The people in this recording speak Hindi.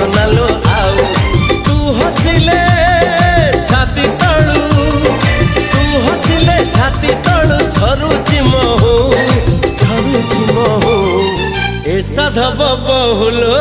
सोनालो आउ तू हसिले छाती तलू तू हसिले छाती तलू झरुची महू ए साधव बहुलो।